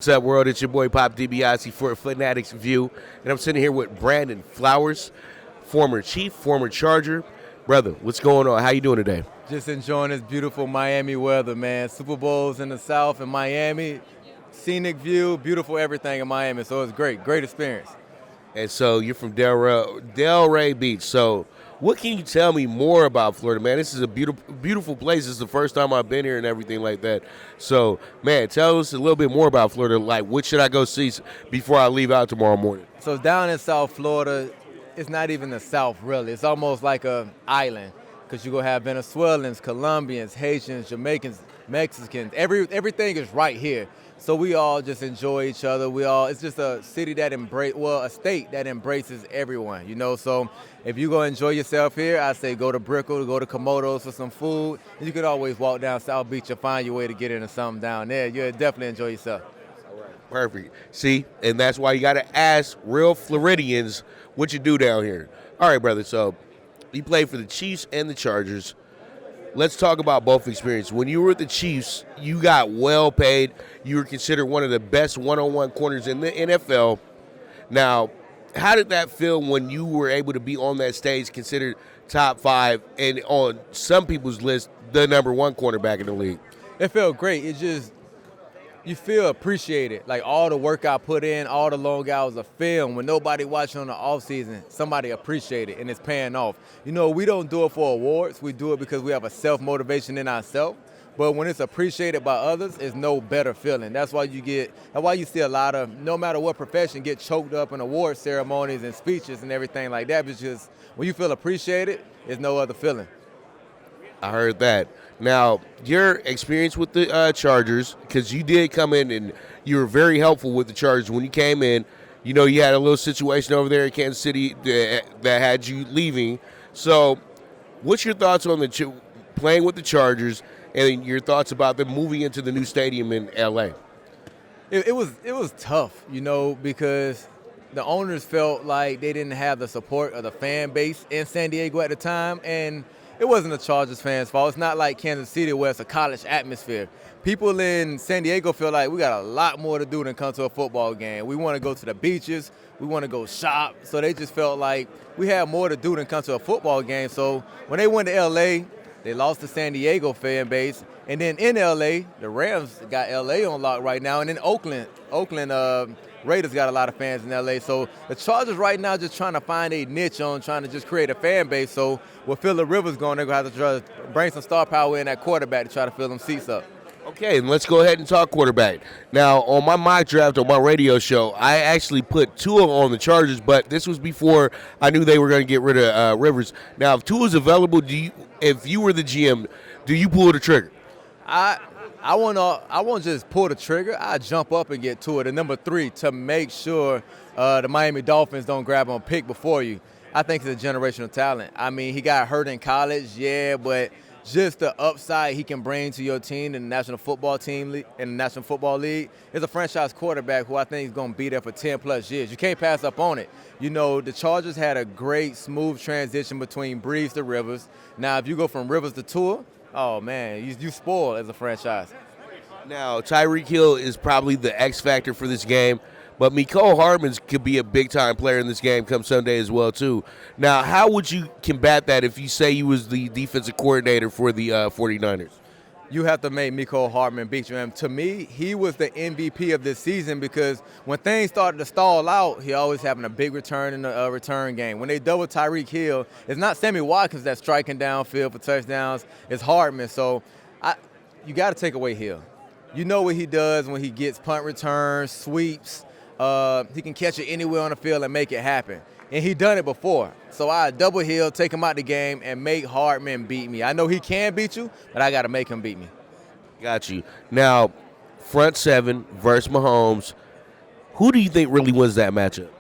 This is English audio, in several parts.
What's up, world? It's your boy Pop DiBiase for Fanatics View, and I'm sitting here with Brandon Flowers, former Chief, former Charger. Brother, what's going on? How you doing today? Just enjoying this beautiful Miami weather, man. Super Bowls in the South in Miami, scenic view, beautiful everything in Miami. So it's great experience. And so you're from Delray Beach. So what can you tell me more about Florida, man? This is a beautiful place. This is the first time I've been here and everything like that. So, man, tell us a little bit more about Florida. Like, what should I go see before I leave out tomorrow morning? So down in South Florida, it's not even the South really. It's almost like an island because you're going to have Venezuelans, Colombians, Haitians, Jamaicans, Mexicans. Everything is right here. So we all just enjoy each other. It's just a city that a state that embraces everyone, you know. So if you go enjoy yourself here, I say go to Brickell, go to Komodo's for some food. And you can always walk down South Beach and find your way to get into something down there. You'll definitely enjoy yourself. Perfect. See, and that's why you got to ask real Floridians what you do down here. All right, brother. So you played for the Chiefs and the Chargers. Let's talk about both experiences. When you were with the Chiefs, you got well paid. You were considered one of the best one-on-one corners in the NFL. Now, how did that feel when you were able to be on that stage, considered top five, and on some people's list, the number one cornerback in the league? It felt great. You feel appreciated. Like all the work I put in, all the long hours of film, when nobody watching on the off season, somebody appreciate it and it's paying off. You know, we don't do it for awards. We do it because we have a self-motivation in ourselves. But when it's appreciated by others, it's no better feeling. That's why you see a lot of, no matter what profession, get choked up in award ceremonies and speeches and everything like that. Because when you feel appreciated, there's no other feeling. I heard that. Now, your experience with the Chargers, because you did come in and you were very helpful with the Chargers when you came in. You know, you had a little situation over there in Kansas City that had you leaving. So, what's your thoughts on playing with the Chargers and your thoughts about them moving into the new stadium in L.A.? It was tough, you know, because the owners felt like they didn't have the support of the fan base in San Diego at the time, and it wasn't the Chargers fans' fault. It's not like Kansas City where it's a college atmosphere. People in San Diego feel like we got a lot more to do than come to a football game. We want to go to the beaches. We want to go shop. So they just felt like we had more to do than come to a football game. So when they went to L.A., they lost the San Diego fan base. And then in L.A., the Rams got L.A. on lock right now. And then Oakland Raiders got a lot of fans in L.A. So the Chargers right now just trying to find a niche on trying to just create a fan base. So with Phillip Rivers going, they're going to have to try to bring some star power in that quarterback to try to fill them seats up. Okay, and let's go ahead and talk quarterback. Now, on my mock draft on my radio show, I actually put Tua on the Chargers, but this was before I knew they were going to get rid of Rivers. Now, if Tua's available, if you were the GM, do you pull the trigger? I won't just pull the trigger. I jump up and get to it. And number 3, to make sure the Miami Dolphins don't grab him a pick before you. I think he's a generational talent. I mean, he got hurt in college, yeah, but just the upside he can bring to your team in the National Football League is a franchise quarterback who I think is going to be there for 10-plus years. You can't pass up on it. You know, the Chargers had a great, smooth transition between Breeze to Rivers. Now, if you go from Rivers to Tua, oh, man, you spoil as a franchise. Now, Tyreek Hill is probably the X factor for this game, but Mico Hartman could be a big-time player in this game come Sunday as well, too. Now, how would you combat that if you say you was the defensive coordinator for the 49ers? You have to make Mico Hartman beat you. And to me, he was the MVP of this season because when things started to stall out, he always having a big return in the return game. When they double Tyreek Hill, it's not Sammy Watkins that's striking downfield for touchdowns. It's Hartman. So you got to take away Hill. You know what he does when he gets punt returns, sweeps. He can catch it anywhere on the field and make it happen. And he done it before. So I double Hill, take him out the game, and make Hartman beat me. I know he can beat you, but I got to make him beat me. Got you. Now, front seven versus Mahomes. Who do you think really wins that matchup?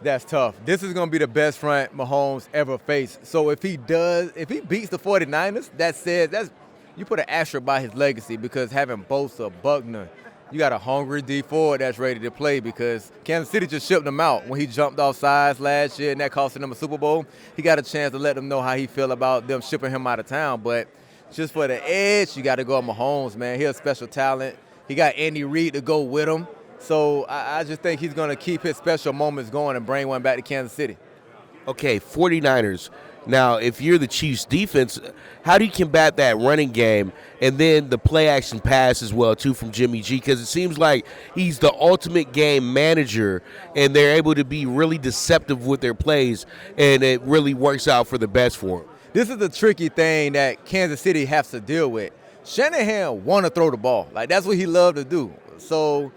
That's tough. This is going to be the best front Mahomes ever faced. So if he beats the 49ers, you put an asterisk by his legacy because having Bosa, Buckner, you got a hungry D Ford that's ready to play because Kansas City just shipped him out when he jumped off sides last year and that cost him a Super Bowl. He got a chance to let them know how he feel about them shipping him out of town. But just for the edge, you got to go with Mahomes, man. He's a special talent. He got Andy Reid to go with him. So I just think he's going to keep his special moments going and bring one back to Kansas City. Okay, 49ers. Now, if you're the Chiefs defense, how do you combat that running game and then the play action pass as well, too, from Jimmy G? Because it seems like he's the ultimate game manager, and they're able to be really deceptive with their plays, and it really works out for the best for him. This is the tricky thing that Kansas City has to deal with. Shanahan want to throw the ball. Like, that's what he loved to do. So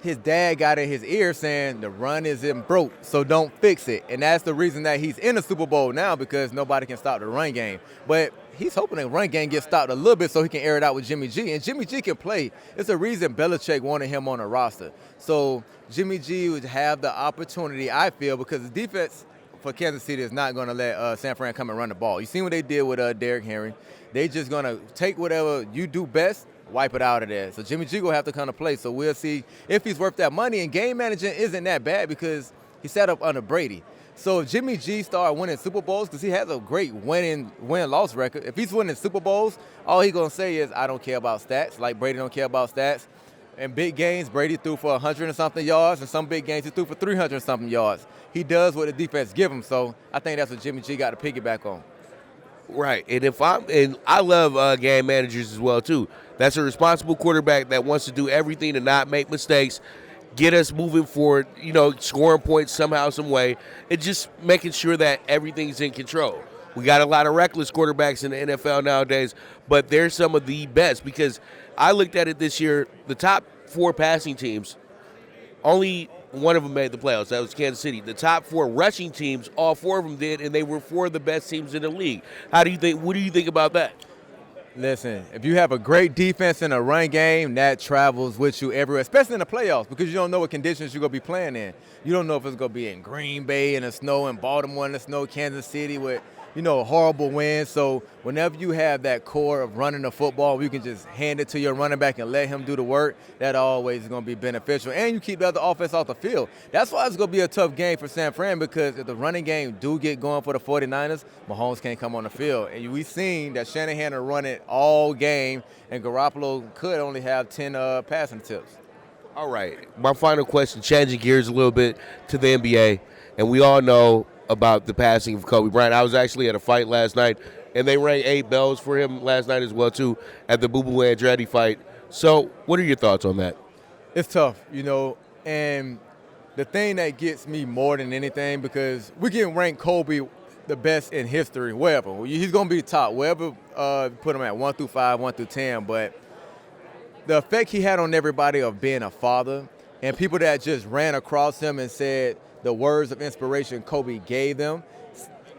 his dad got in his ear saying the run isn't broke, so don't fix it. And that's the reason that he's in the Super Bowl now, because nobody can stop the run game. But he's hoping the run game gets stopped a little bit so he can air it out with Jimmy G. And Jimmy G can play. It's a reason Belichick wanted him on the roster. So Jimmy G would have the opportunity, I feel, because the defense for Kansas City is not going to let San Fran come and run the ball. You seen what they did with Derrick Henry. They just going to take whatever you do best, wipe it out of there. So Jimmy G will have to come to play. So we'll see if he's worth that money. And game managing isn't that bad because he set up under Brady. So if Jimmy G start winning Super Bowls, because he has a great win-loss record, if he's winning Super Bowls, all he's going to say is, I don't care about stats, like Brady don't care about stats. In big games, Brady threw for 100 and something yards, and some big games he threw for 300 and something yards. He does what the defense give him, so I think that's what Jimmy G got to piggyback on. Right, and I love game managers as well too. That's a responsible quarterback that wants to do everything to not make mistakes, get us moving forward, scoring points somehow, some way, and just making sure that everything's in control. We got a lot of reckless quarterbacks in the NFL nowadays, but they're some of the best because I looked at it this year, the top 4 passing teams, only one of them made the playoffs. That was Kansas City. The top 4 rushing teams, all 4 of them did, and they were 4 of the best teams in the league. What do you think about that? Listen, if you have a great defense in a run game, that travels with you everywhere, especially in the playoffs, because you don't know what conditions you're going to be playing in. You don't know if it's going to be in Green Bay in the snow, in Baltimore in the snow, Kansas City with, horrible winds. So whenever you have that core of running the football, you can just hand it to your running back and let him do the work, that always is going to be beneficial. And you keep the other offense off the field. That's why it's going to be a tough game for San Fran, because if the running game do get going for the 49ers, Mahomes can't come on the field. And we've seen that Shanahan will run it all game, and Garoppolo could only have 10 passing attempts. All right. My final question, changing gears a little bit to the NBA, and we all know about the passing of Kobe Bryant. I was actually at a fight last night, and they rang 8 bells for him last night as well, too, at the Boo Boo Andretti fight. So what are your thoughts on that? It's tough, and the thing that gets me more than anything, because we can rank Kobe the best in history, wherever. He's going to be the top, wherever put him at 1 through 5, 1 through 10, but the effect he had on everybody of being a father and people that just ran across him and said the words of inspiration Kobe gave them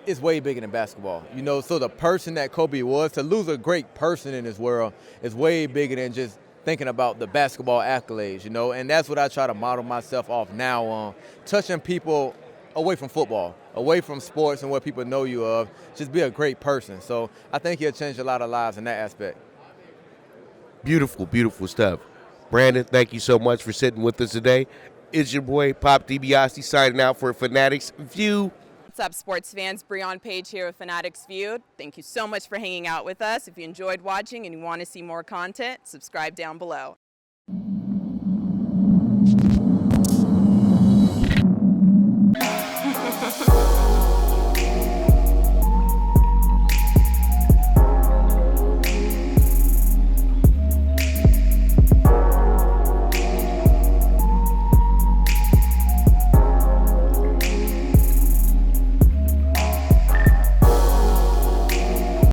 is way bigger than basketball. So the person that Kobe was, to lose a great person in this world is way bigger than just thinking about the basketball accolades, and that's what I try to model myself off now on, touching people away from football, away from sports and what people know you of, just be a great person. So I think he'll change a lot of lives in that aspect. Beautiful, beautiful stuff. Brandon, thank you so much for sitting with us today. It's your boy, Pop DiBiase, signing out for Fanatics View. What's up, sports fans? Brianne Page here with Fanatics Viewed. Thank you so much for hanging out with us. If you enjoyed watching and you want to see more content, subscribe down below.